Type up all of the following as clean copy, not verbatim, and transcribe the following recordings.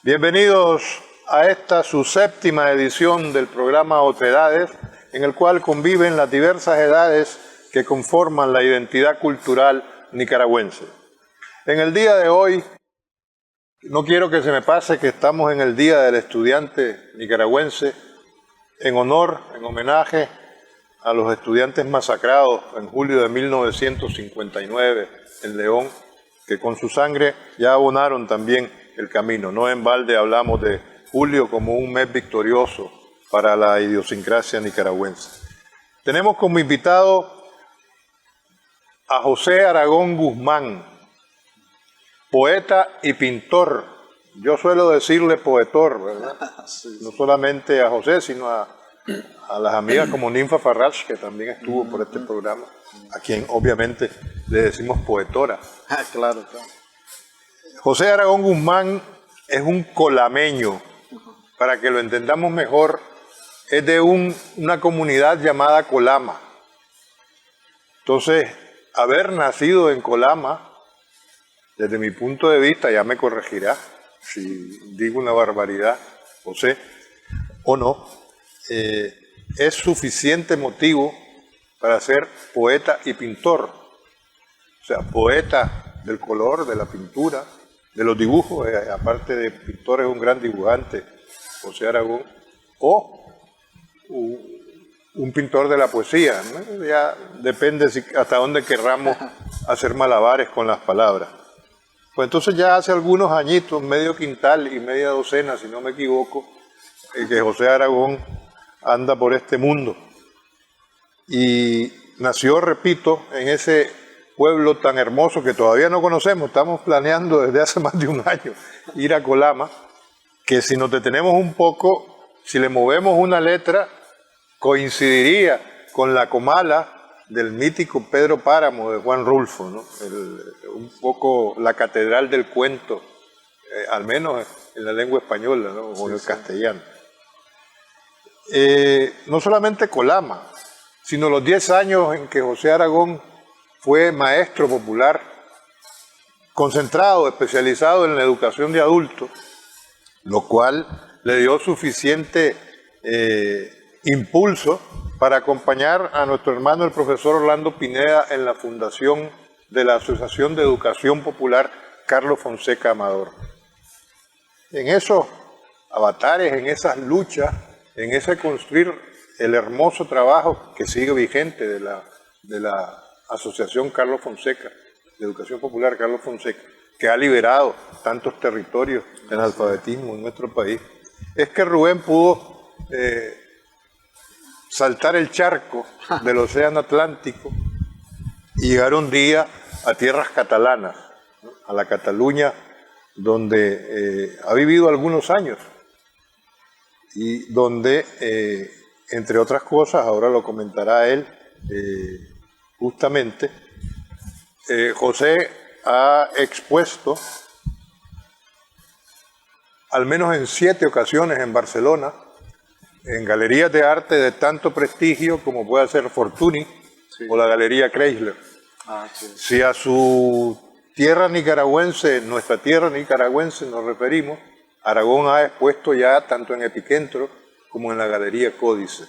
Bienvenidos a esta su séptima edición del programa Otredades, en el cual conviven las diversas edades que conforman la identidad cultural nicaragüense. En el día de hoy, no quiero que se me pase que estamos en el Día del Estudiante Nicaragüense, en honor, en homenaje a los estudiantes masacrados en julio de 1959 en León, que con su sangre ya abonaron también el camino. No en balde hablamos de julio como un mes victorioso para la idiosincrasia nicaragüense. Tenemos como invitado a José Aragón Guzmán, poeta y pintor. Yo suelo decirle poetor, ¿verdad? Sí. No solamente a José, sino a las amigas como Ninfa Farrach, que también estuvo por este programa, a quien obviamente le decimos poetora. Claro. José Aragón Guzmán es un colameño. Para que lo entendamos mejor, es de una comunidad llamada Colama. Entonces, haber nacido en Colama, desde mi punto de vista, ya me corregirá si digo una barbaridad, José, o no, es suficiente motivo para ser poeta y pintor. O sea, poeta del color, de la pintura, de los dibujos, aparte de pintor es un gran dibujante, José Aragón, o un pintor de la poesía, ¿no? Ya depende hasta dónde querramos hacer malabares con las palabras. Pues entonces ya hace algunos añitos, medio quintal y media docena, si no me equivoco, que José Aragón anda por este mundo. Y nació, repito, en ese pueblo tan hermoso que todavía no conocemos. Estamos planeando desde hace más de un año ir a Colama, que si nos detenemos un poco, si le movemos una letra, coincidiría con la Comala del mítico Pedro Páramo de Juan Rulfo, ¿no? Un poco la catedral del cuento, al menos en la lengua española, ¿no? O en el castellano. No solamente Colama, sino los 10 años en que José Aragón fue maestro popular, concentrado, especializado en la educación de adultos, lo cual le dio suficiente impulso para acompañar a nuestro hermano el profesor Orlando Pineda en la fundación de la Asociación de Educación Popular Carlos Fonseca Amador. En esos avatares, en esas luchas, en ese construir el hermoso trabajo que sigue vigente de la Asociación Carlos Fonseca, de Educación Popular Carlos Fonseca, que ha liberado tantos territorios del alfabetismo en nuestro país, es que Rubén pudo saltar el charco del océano Atlántico y llegar un día a tierras catalanas, ¿no? A la Cataluña, donde ha vivido algunos años y donde, entre otras cosas, ahora lo comentará él justamente, José ha expuesto al menos en 7 ocasiones en Barcelona, en galerías de arte de tanto prestigio como puede ser Fortuny, sí, o la Galería Chrysler. Sí. Si a su tierra nicaragüense, nuestra tierra nicaragüense nos referimos, Aragón ha expuesto ya tanto en Epicentro como en la Galería Códice.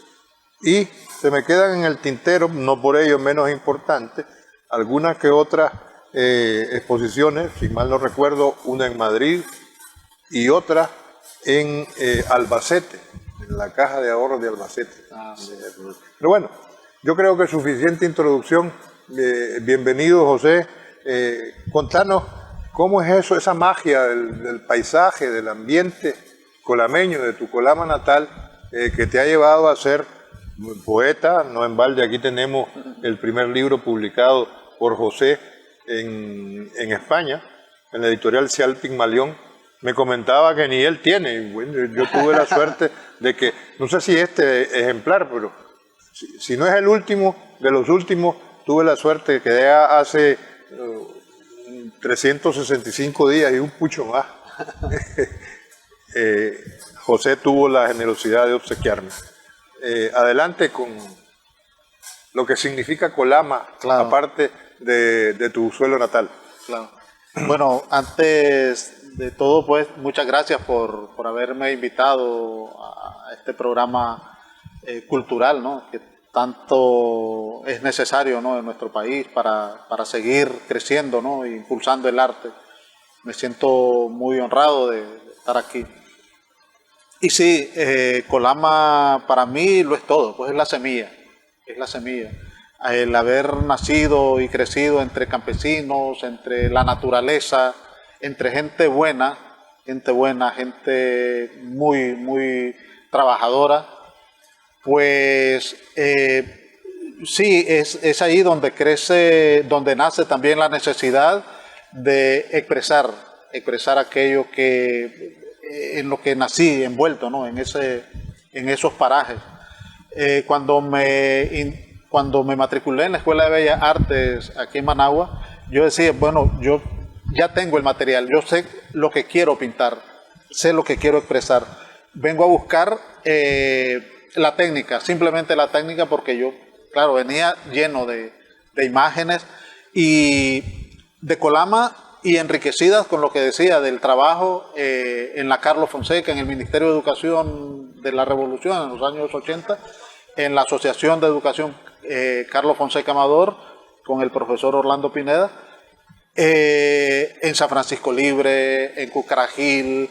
Y se me quedan en el tintero, no por ello menos importante, algunas que otras exposiciones, si mal no recuerdo, una en Madrid y otra en Albacete, en la Caja de Ahorros de Albacete. Sí. Pero bueno, yo creo que es suficiente introducción. Bienvenido, José. Contanos cómo es eso, esa magia del paisaje, del ambiente colameño, de tu Colama natal, que te ha llevado a ser poeta. No en balde, aquí tenemos el primer libro publicado por José en España, en la editorial Cial Pigmalión. Me comentaba que ni él tiene. Bueno, yo tuve la suerte de que, no sé si este ejemplar, pero si no es el último, de los últimos, tuve la suerte de que hace 365 días y un pucho más, José tuvo la generosidad de obsequiarme. Adelante con lo que significa Colama, claro, aparte de tu suelo natal. Claro. Bueno, antes de todo, pues, muchas gracias por haberme invitado a este programa cultural, ¿no? Que tanto es necesario, ¿no? En nuestro país para seguir creciendo, ¿no? E impulsando el arte. Me siento muy honrado de estar aquí. Y sí, Colama para mí lo es todo, pues es la semilla, es la semilla. El haber nacido y crecido entre campesinos, entre la naturaleza, entre gente buena, gente muy, muy trabajadora, pues sí, es ahí donde crece, donde nace también la necesidad de expresar aquello que en lo que nací envuelto, ¿no? En esos parajes. Cuando me matriculé en la Escuela de Bellas Artes aquí en Managua, yo decía, bueno, yo ya tengo el material, yo sé lo que quiero pintar, sé lo que quiero expresar. Vengo a buscar la técnica, simplemente la técnica, porque yo, claro, venía lleno de imágenes y de Colama, y enriquecidas con lo que decía del trabajo en la Carlos Fonseca, en el Ministerio de Educación de la Revolución en los años 80, en la Asociación de Educación Carlos Fonseca Amador, con el profesor Orlando Pineda, en San Francisco Libre, en Cucarajil,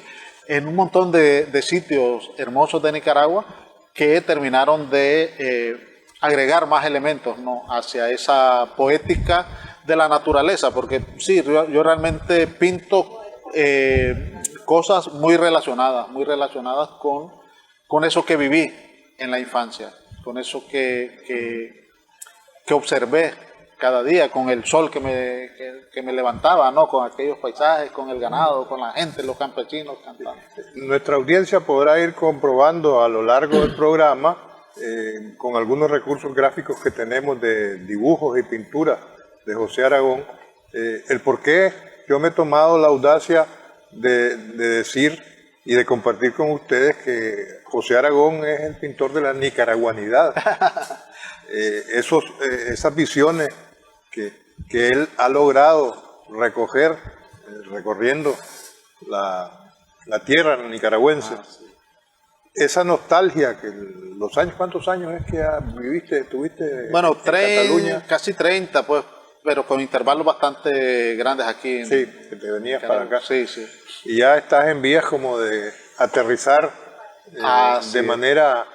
en un montón de sitios hermosos de Nicaragua que terminaron de agregar más elementos, ¿no? Hacia esa poética de la naturaleza, porque sí, yo realmente pinto cosas muy relacionadas con eso que viví en la infancia, con eso que observé cada día, con el sol que me levantaba, ¿no? Con aquellos paisajes, con el ganado, con la gente, los campesinos cantando. Nuestra audiencia podrá ir comprobando a lo largo del programa, con algunos recursos gráficos que tenemos de dibujos y pinturas de José Aragón, el por qué yo me he tomado la audacia de decir y de compartir con ustedes que José Aragón es el pintor de la nicaraguanidad. Esas visiones que él ha logrado recoger recorriendo la tierra nicaragüense. Sí. Esa nostalgia que los años, ¿cuántos años es que tuviste bueno, en Cataluña? Casi 30, pues, pero con intervalos bastante grandes aquí. Sí, que te venías para acá. Sí, sí. Y ya estás en vías como de aterrizar de manera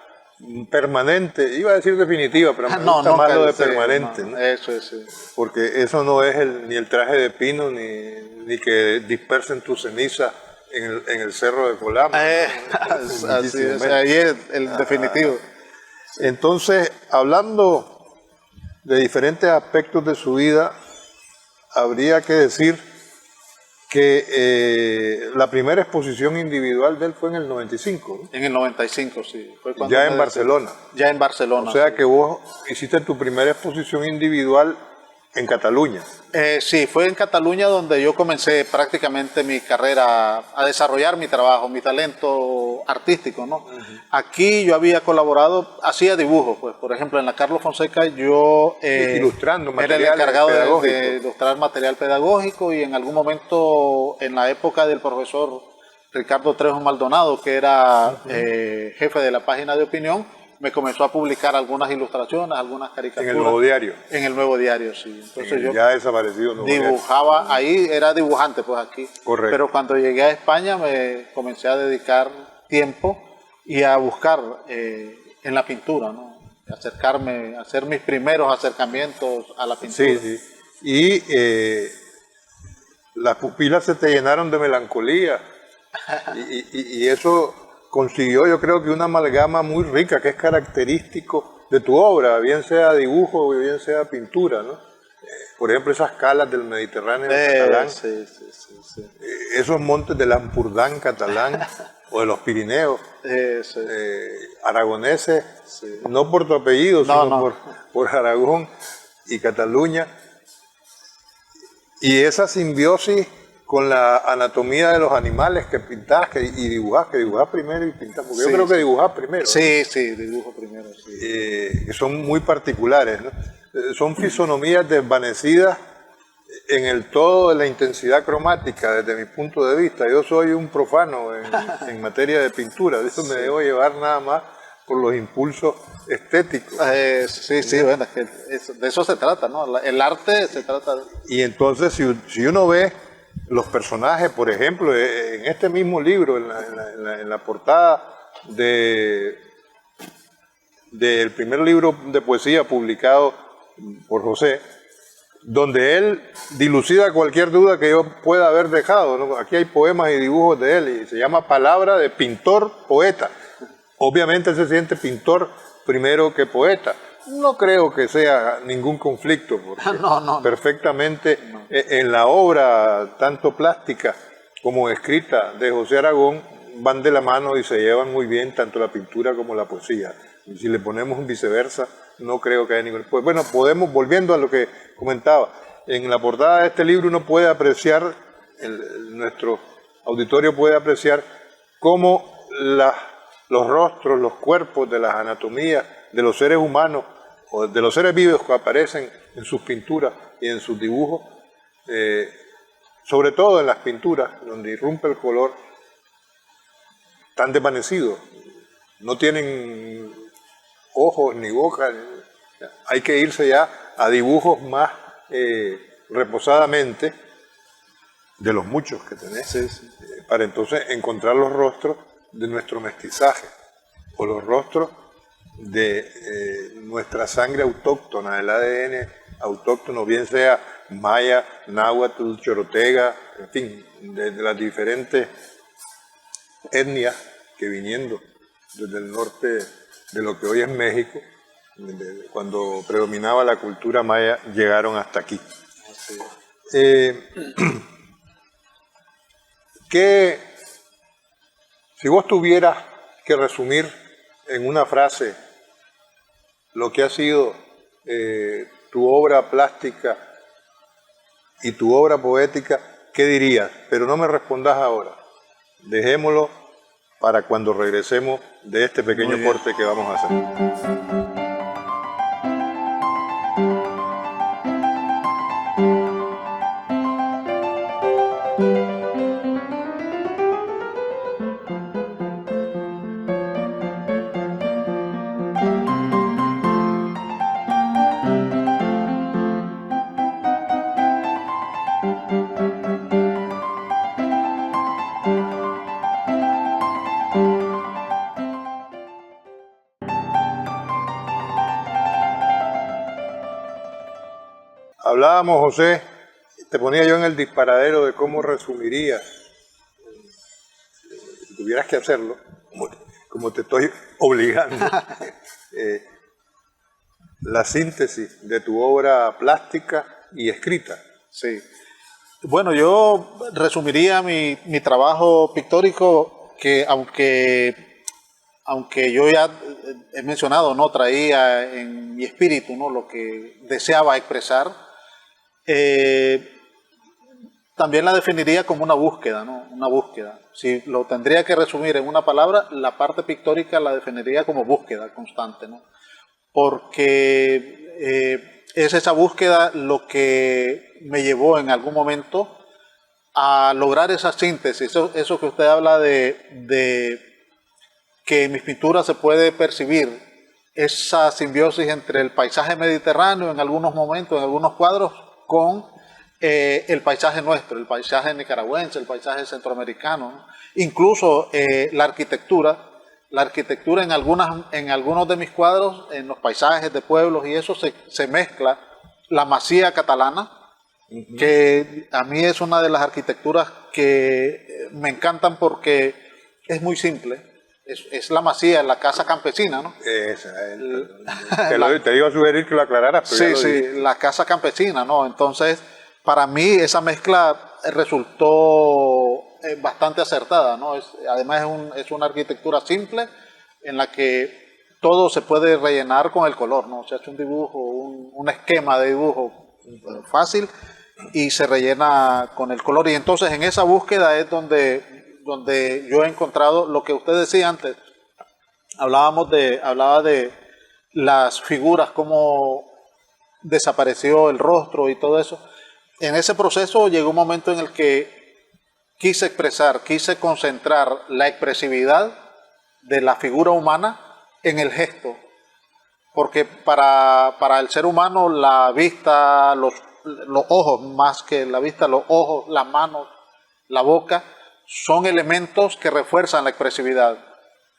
permanente, iba a decir definitiva, pero me gusta más lo de permanente. ¿no? Eso es, sí. Porque eso no es ni el traje de pino, ni que dispersen tus cenizas en el cerro de Colama. Así es, ahí es el definitivo. Entonces, hablando de diferentes aspectos de su vida, habría que decir que la primera exposición individual de él fue en el 95. ¿no? En el 95, sí. Fue cuando ya en Barcelona. Ya en Barcelona. O sea, sí. Que vos hiciste tu primera exposición individual en Cataluña. Sí, fue en Cataluña donde yo comencé prácticamente mi carrera, a desarrollar mi trabajo, mi talento artístico, ¿no? Aquí yo había colaborado, hacía dibujos, pues, por ejemplo, en la Carlos Fonseca yo ilustrando material, era el encargado de ilustrar material pedagógico, y en algún momento, en la época del profesor Ricardo Trejo Maldonado, que era jefe de la página de opinión, me comenzó a publicar algunas ilustraciones, algunas caricaturas. ¿En el Nuevo Diario? En el Nuevo Diario, sí. Entonces yo ya desaparecido Nuevo dibujaba, Diario. Ahí era dibujante, pues aquí. Correcto. Pero cuando llegué a España me comencé a dedicar tiempo y a buscar en la pintura, ¿no? Acercarme, hacer mis primeros acercamientos a la pintura. Sí, sí. Y las pupilas se te llenaron de melancolía. y eso consiguió, yo creo que una amalgama muy rica que es característico de tu obra, bien sea dibujo o bien sea pintura, ¿no? Por ejemplo, esas calas del Mediterráneo catalán, sí. esos montes del Ampurdán catalán o de los Pirineos aragoneses, no por tu apellido, sino por Aragón y Cataluña, y esa simbiosis con la anatomía de los animales que pintás y dibujás, primero y pintás, porque yo creo que dibujás primero. Sí, ¿no? Sí, dibujo primero. Sí. Que son muy particulares, ¿no? Son fisonomías desvanecidas en el todo de la intensidad cromática, desde mi punto de vista. Yo soy un profano en materia de pintura, de eso me debo llevar nada más por los impulsos estéticos. Sí, bueno, es que de eso se trata, ¿no? El arte se trata de... Y entonces, si uno ve los personajes, por ejemplo, en este mismo libro, en la portada del primer libro de poesía publicado por José, donde él dilucida cualquier duda que yo pueda haber dejado, ¿no? Aquí hay poemas y dibujos de él, y se llama Palabra de pintor, poeta. Obviamente él se siente pintor primero que poeta. No creo que sea ningún conflicto, porque No. perfectamente en la obra, tanto plástica como escrita de José Aragón, van de la mano y se llevan muy bien tanto la pintura como la poesía. Y si le ponemos un viceversa, no creo que haya ningún... Pues bueno, volviendo a lo que comentaba, en la portada de este libro uno puede apreciar, nuestro auditorio puede apreciar cómo los rostros, los cuerpos de las anatomías de los seres humanos o de los seres vivos que aparecen en sus pinturas y en sus dibujos, sobre todo en las pinturas donde irrumpe el color, están desvanecidos, no tienen ojos ni boca. Hay que irse ya a dibujos más reposadamente, de los muchos que tenés, para entonces encontrar los rostros de nuestro mestizaje o los rostros de nuestra sangre autóctona, el ADN autóctono, bien sea maya, náhuatl, chorotega, en fin, de las diferentes etnias que viniendo desde el norte de lo que hoy es México, cuando predominaba la cultura maya, llegaron hasta aquí. Si vos tuvieras que resumir en una frase lo que ha sido tu obra plástica y tu obra poética, ¿qué dirías? Pero no me respondas ahora. Dejémoslo para cuando regresemos de este pequeño corte que vamos a hacer. Hablábamos, José, te ponía yo en el disparadero de cómo resumirías, si tuvieras que hacerlo, como te estoy obligando, la síntesis de tu obra plástica y escrita. Sí. Bueno, yo resumiría mi trabajo pictórico, que aunque yo ya he mencionado, ¿no? Traía en mi espíritu, ¿no? Lo que deseaba expresar, también la definiría como una búsqueda, ¿no? Una búsqueda. Si lo tendría que resumir en una palabra, la parte pictórica la definiría como búsqueda constante, ¿no? Porque es esa búsqueda lo que me llevó en algún momento a lograr esa síntesis, eso que usted habla de que en mis pinturas se puede percibir esa simbiosis entre el paisaje mediterráneo en algunos momentos, en algunos cuadros, con el paisaje nuestro, el paisaje nicaragüense, el paisaje centroamericano, ¿no? Incluso la arquitectura en algunos de mis cuadros, en los paisajes de pueblos y eso se mezcla la masía catalana, que a mí es una de las arquitecturas que me encantan porque es muy simple. Es la masía, la casa campesina, ¿no? Te iba a sugerir que lo aclararas. Pero sí, la casa campesina, ¿no? Entonces, para mí esa mezcla resultó bastante acertada, ¿no? Además es una arquitectura simple en la que todo se puede rellenar con el color, ¿no? Se hace un dibujo, un esquema de dibujo fácil y se rellena con el color. Y entonces en esa búsqueda es donde yo he encontrado lo que usted decía antes. Hablaba de las figuras, cómo desapareció el rostro y todo eso. en ese proceso llegó un momento en el que quise concentrar la expresividad de la figura humana en el gesto, porque para el ser humano la vista, los ojos, más que la vista, los ojos, las manos, la boca, son elementos que refuerzan la expresividad,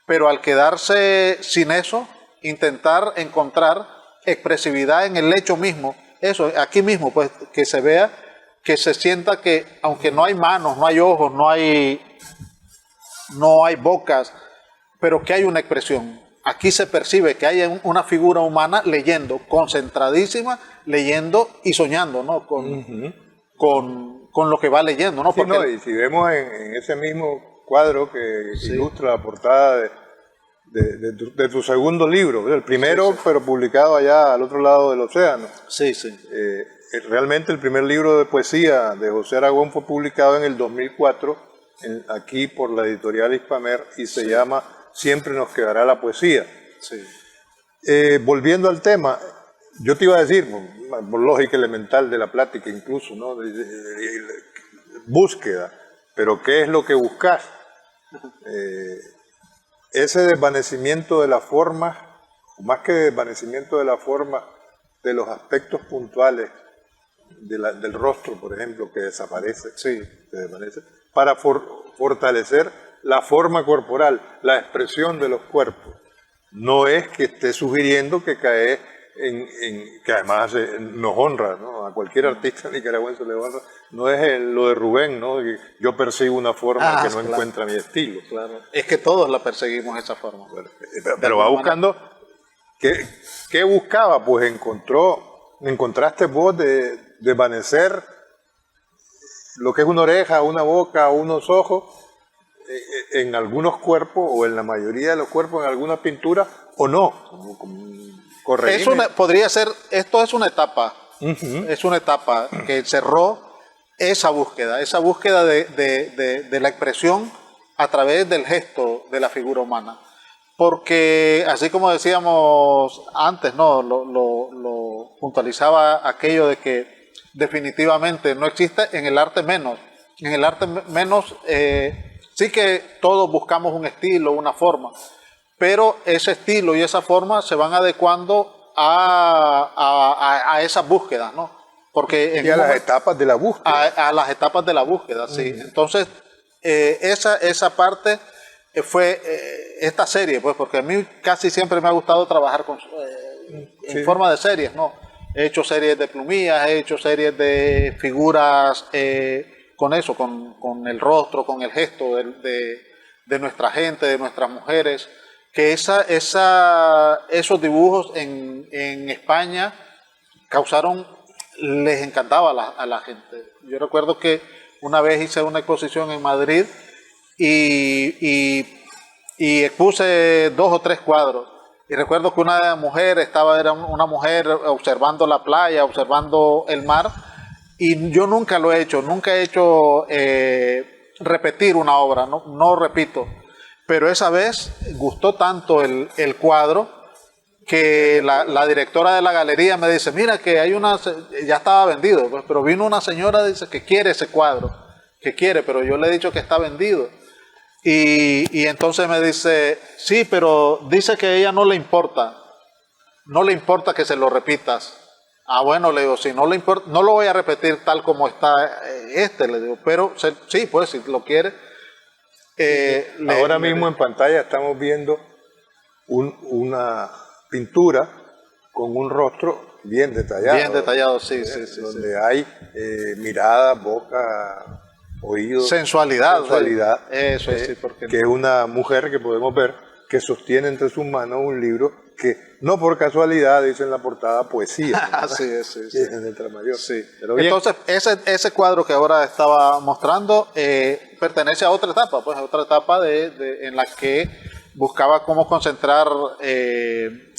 pero al quedarse sin eso, intentar encontrar expresividad en el hecho mismo, eso, aquí mismo, pues que se vea, que se sienta que aunque no hay manos, no hay ojos, no hay bocas, pero que hay una expresión. Aquí se percibe que hay una figura humana leyendo, concentradísima, leyendo y soñando, ¿no? Con lo que va leyendo, ¿no? Sí, no, y si vemos en ese mismo cuadro que ilustra la portada de tu segundo libro, el primero, pero publicado allá al otro lado del océano. Sí, sí. Realmente el primer libro de poesía de José Aragón fue publicado en el 2004, aquí por la editorial Hispamer, y se llama Siempre nos quedará la poesía. Sí. Volviendo al tema, yo te iba a decir, por lógica elemental de la plática incluso, ¿no? Búsqueda, pero ¿qué es lo que buscas? Ese desvanecimiento de la forma, más que desvanecimiento de la forma, de los aspectos puntuales del rostro, por ejemplo, que desaparece, que desvanece, para fortalecer la forma corporal, la expresión de los cuerpos. No es que esté sugiriendo que cae que además nos honra, ¿no? A cualquier artista nicaragüense le honra. No es lo de Rubén, ¿no? Que yo persigo una forma que no encuentra mi estilo. Claro. Es que todos la perseguimos esa forma. Pero va buscando. ¿Qué buscaba? Pues encontraste vos de desvanecer lo que es una oreja, una boca, unos ojos, en algunos cuerpos o en la mayoría de los cuerpos, en alguna pintura, o no. Podría ser, esto es una etapa, es una etapa que cerró esa búsqueda de la expresión a través del gesto de la figura humana. Porque así como decíamos antes, ¿no? Lo puntualizaba aquello de que definitivamente no existe en el arte menos. En el arte menos sí que todos buscamos un estilo, una forma, pero ese estilo y esa forma se van adecuando a esas búsquedas, ¿no? Porque y a las etapas de la búsqueda. A las etapas de la búsqueda, sí. Entonces, esa parte fue esta serie, pues, porque a mí casi siempre me ha gustado trabajar en forma de series, ¿no? He hecho series de plumillas, he hecho series de figuras con eso, con el rostro, con el gesto de nuestra gente, de nuestras mujeres, que esos dibujos en España les encantaba a la gente. Yo recuerdo que una vez hice una exposición en Madrid y expuse 2 o 3 cuadros. Y recuerdo que era una mujer observando la playa, observando el mar, y yo nunca lo he hecho, repetir una obra, no repito. Pero esa vez gustó tanto el cuadro que la directora de la galería me dice, mira que ya estaba vendido, pues, pero vino una señora, dice que quiere ese cuadro, pero yo le he dicho que está vendido. Y entonces me dice, sí, pero dice que a ella no le importa que se lo repitas. Ah, bueno, le digo, si no le importa, no lo voy a repetir tal como está le digo, pero sí, pues si lo quiere. Ahora mismo en pantalla estamos viendo una pintura con un rostro bien detallado. Bien detallado, sí. Donde hay mirada, boca, oídos. Sensualidad. Eso es, sí, porque que es una mujer que podemos ver que sostiene entre sus manos un libro que no por casualidad dice en la portada poesía. Sí. En letra mayor. Sí. Entonces, ese cuadro que ahora estaba mostrando pertenece a otra etapa, pues a otra etapa en la que buscaba cómo concentrar el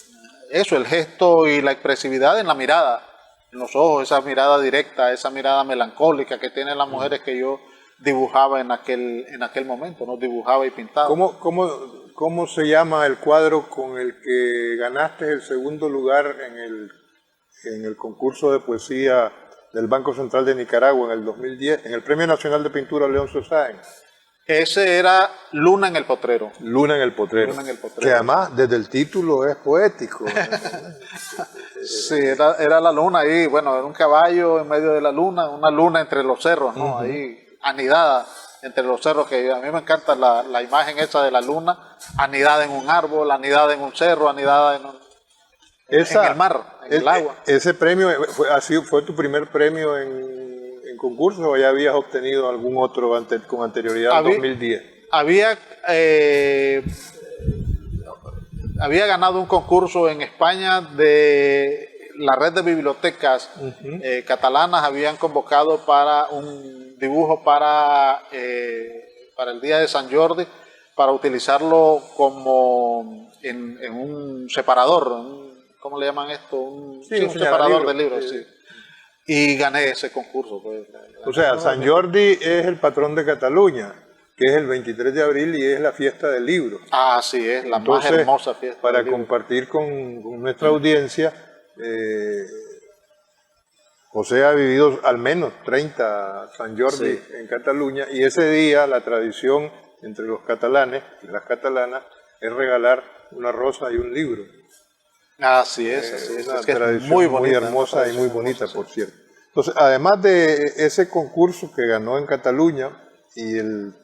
gesto y la expresividad en la mirada, en los ojos, esa mirada directa, esa mirada melancólica que tienen las mujeres que yo dibujaba en aquel momento, ¿no? Dibujaba y pintaba. ¿Cómo se llama el cuadro con el que ganaste el segundo lugar en el concurso de poesía del Banco Central de Nicaragua en el 2010, en el Premio Nacional de Pintura Leoncio Sáenz. Ese era Luna en el Potrero. Luna en el Potrero. Luna en el Potrero. Que además, desde el título es poético. Sí, era la luna ahí, bueno, era un caballo en medio de la luna, una luna entre los cerros, ¿no? Ahí anidada entre los cerros, que a mí me encanta la imagen esa de la luna, anidada en un árbol, anidada en un cerro, anidada en el mar, en el agua. ¿Ese premio fue tu primer premio en concurso o ya habías obtenido algún otro con anterioridad en 2010? Había ganado un concurso en España de la red de bibliotecas catalanas, habían convocado para un dibujo para el Día de San Jordi, para utilizarlo como en un separador, ¿cómo le llaman esto? Un separador de libros, sí. Y gané ese concurso. Pues. O sea, San Jordi es el patrón de Cataluña, que es el 23 de abril y es la fiesta del libro. Ah, sí, es la más hermosa fiesta. Para compartir con nuestra audiencia, José ha vivido al menos 30 San Jordi en Cataluña, y ese día la tradición entre los catalanes y las catalanas es regalar una rosa y un libro. Así es. Una tradición muy hermosa y muy bonita, por cierto. Entonces, además de ese concurso que ganó en Cataluña y el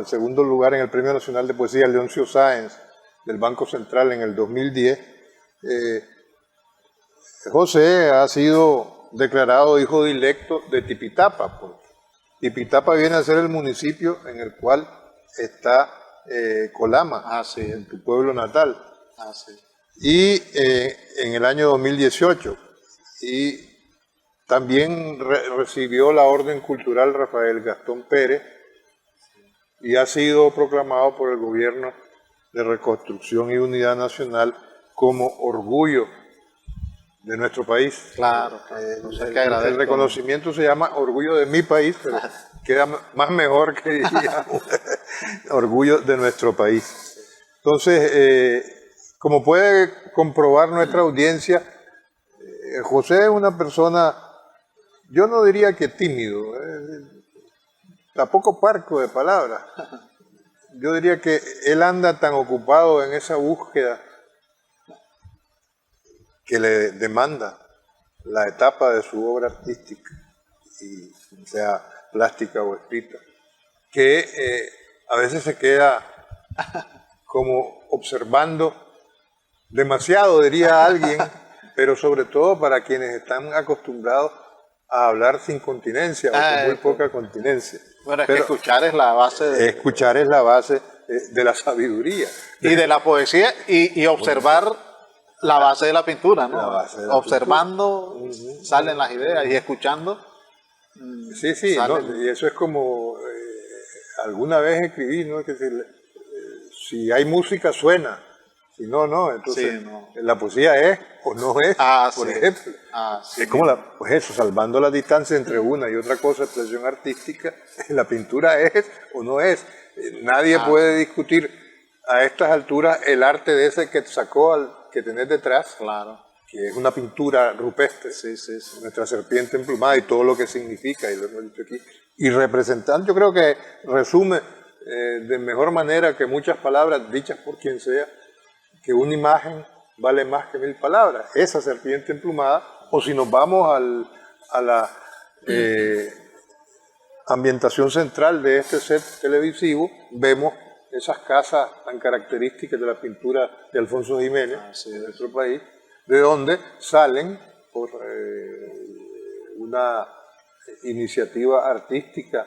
segundo lugar en el Premio Nacional de Poesía Leoncio Sáenz del Banco Central en el 2010, José ha sido declarado hijo directo de Tipitapa, porque Tipitapa viene a ser el municipio en el cual está Colama, en tu pueblo natal. Y en el año 2018, y también recibió la Orden Cultural Rafael Gastón Pérez, y ha sido proclamado por el Gobierno de Reconstrucción y Unidad Nacional como orgullo de nuestro país. Claro. El reconocimiento se llama Orgullo de mi país, pero queda más mejor que digamos, orgullo de nuestro país. Entonces, como puede comprobar nuestra audiencia, José es una persona, yo no diría que tímido, tampoco parco de palabras. Yo diría que él anda tan ocupado en esa búsqueda que le demanda la etapa de su obra artística, y sea plástica o escrita, que a veces se queda como observando demasiado, diría alguien, pero sobre todo para quienes están acostumbrados a hablar sin continencia o con muy poca continencia. Bueno, que escuchar es la base. Escuchar es la base de la sabiduría. Y de la poesía, y observar la base de la pintura, ¿no? Observando salen las ideas, y escuchando sí, ¿no? Y eso es como alguna vez escribí, ¿no? Que si hay música suena, si no, no. Entonces la poesía es o no es, por ejemplo. Es como pues eso, salvando la distancia entre una y otra cosa, expresión artística, la pintura es o no es. Nadie puede discutir a estas alturas el arte de ese Quetzalcóatl que tenés detrás, que es una pintura rupestre, nuestra serpiente emplumada y todo lo que significa, y lo hemos dicho aquí, y representar, yo creo que resume de mejor manera que muchas palabras dichas por quien sea, que una imagen vale más que 1000 palabras, esa serpiente emplumada. O si nos vamos a la ambientación central de este set televisivo, vemos esas casas tan características de la pintura de Alfonso Jiménez, de nuestro país, de donde salen por una iniciativa artística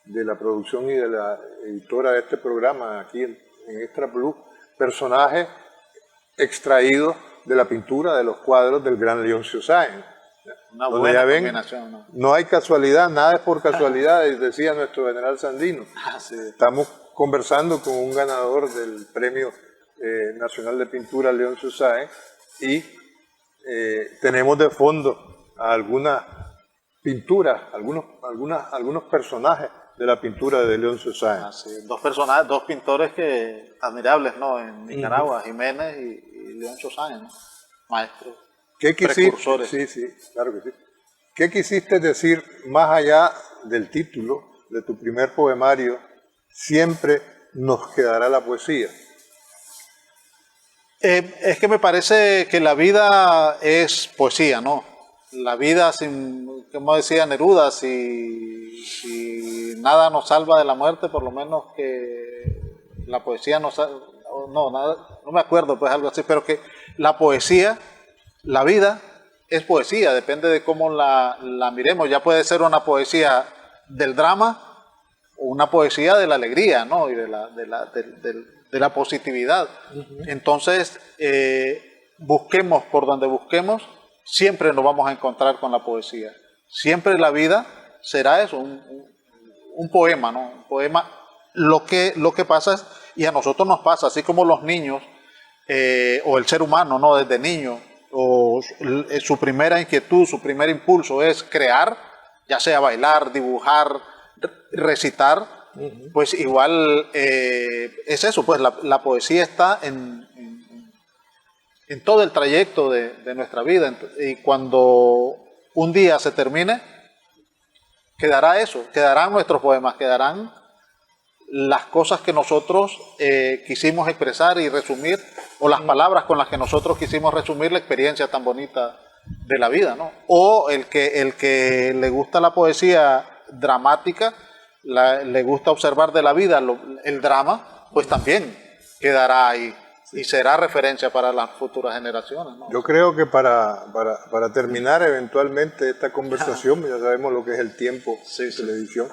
de la producción y de la editora de este programa aquí en Extra Blue, personajes extraídos de la pintura, de los cuadros del gran Leoncio Sáenz. Una buena combinación, no hay casualidad, nada es por casualidad, decía nuestro general Sandino. Estamos conversando con un ganador del Premio Nacional de Pintura Leoncio Sáenz, y tenemos de fondo a algunas pinturas, algunos personajes de la pintura de Leoncio Sáenz. Dos pintores admirables, ¿no? En Nicaragua, Jiménez y Leoncio Sáenz, ¿no? Maestros, precursores. Sí, claro que sí. ¿Qué quisiste decir más allá del título de tu primer poemario, Siempre nos quedará la poesía? Es que me parece que la vida es poesía, ¿no? La vida, sin, como decía Neruda, si nada nos salva de la muerte, por lo menos que la poesía nos... No, no me acuerdo, pues algo así, pero que la poesía, la vida, es poesía, depende de cómo la miremos. Ya puede ser una poesía del drama o una poesía de la alegría, ¿no? Y de la positividad. Entonces, busquemos por donde busquemos, siempre nos vamos a encontrar con la poesía. Siempre la vida será eso, un poema, ¿no? Un poema. Lo que pasa es, y a nosotros nos pasa, así como los niños, o el ser humano, ¿no? Desde niño, o su primera inquietud, su primer impulso es crear, ya sea bailar, dibujar, recitar, pues igual es eso, pues la poesía está en todo el trayecto de nuestra vida, y cuando un día se termine, quedará eso, quedarán nuestros poemas, quedarán las cosas que nosotros quisimos expresar y resumir, o las palabras con las que nosotros quisimos resumir la experiencia tan bonita de la vida, ¿no? O el que le gusta la poesía dramática, le gusta observar de la vida el drama, pues también quedará ahí y será referencia para las futuras generaciones, ¿no? Yo creo que para terminar eventualmente esta conversación, ya sabemos lo que es el tiempo de televisión,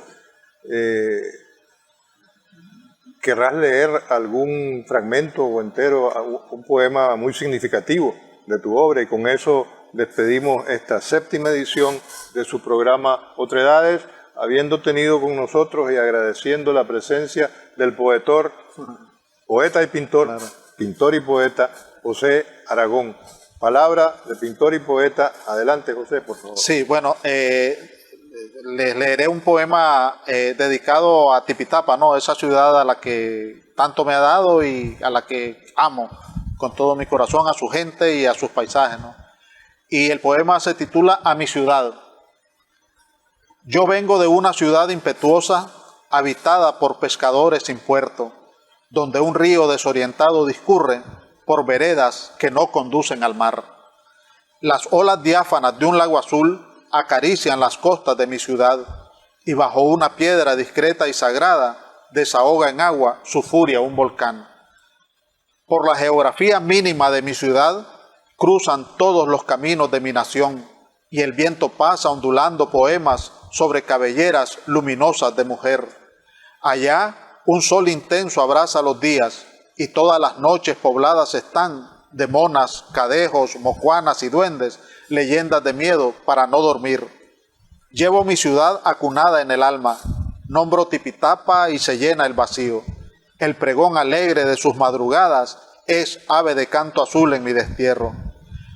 querrás leer algún fragmento o entero, un poema muy significativo de tu obra, y con eso despedimos esta 7ª edición de su programa Otredades, habiendo tenido con nosotros y agradeciendo la presencia del poeta y pintor, claro, pintor y poeta José Aragón. Palabra de pintor y poeta. Adelante, José, por favor. Sí, bueno, les leeré un poema dedicado a Tipitapa, ¿no? Esa ciudad a la que tanto me ha dado y a la que amo con todo mi corazón, a su gente y a sus paisajes, ¿no? Y el poema se titula A mi ciudad. Yo vengo de una ciudad impetuosa, habitada por pescadores sin puerto, donde un río desorientado discurre por veredas que no conducen al mar. Las olas diáfanas de un lago azul acarician las costas de mi ciudad, y bajo una piedra discreta y sagrada desahoga en agua su furia un volcán. Por la geografía mínima de mi ciudad cruzan todos los caminos de mi nación, y el viento pasa ondulando poemas sobre cabelleras luminosas de mujer. Allá un sol intenso abraza los días, y todas las noches pobladas están de monas, cadejos, mocuanas y duendes, leyendas de miedo para no dormir. Llevo mi ciudad acunada en el alma, nombro Tipitapa y se llena el vacío. El pregón alegre de sus madrugadas es ave de canto azul en mi destierro.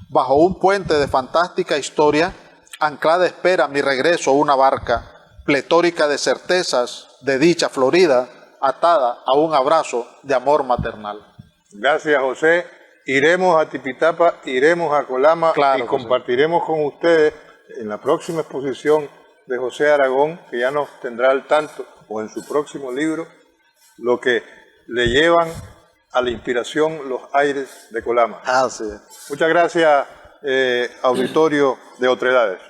Bajo un puente de fantástica historia, anclada espera mi regreso una barca, pletórica de certezas, de dicha florida, atada a un abrazo de amor maternal. Gracias, José. Iremos a Tipitapa, iremos a Colama, claro, y compartiremos con ustedes en la próxima exposición de José Aragón, que ya nos tendrá al tanto, o en su próximo libro, lo que le llevan a la inspiración los aires de Colama. Sí. Muchas gracias, auditorio de Otredades.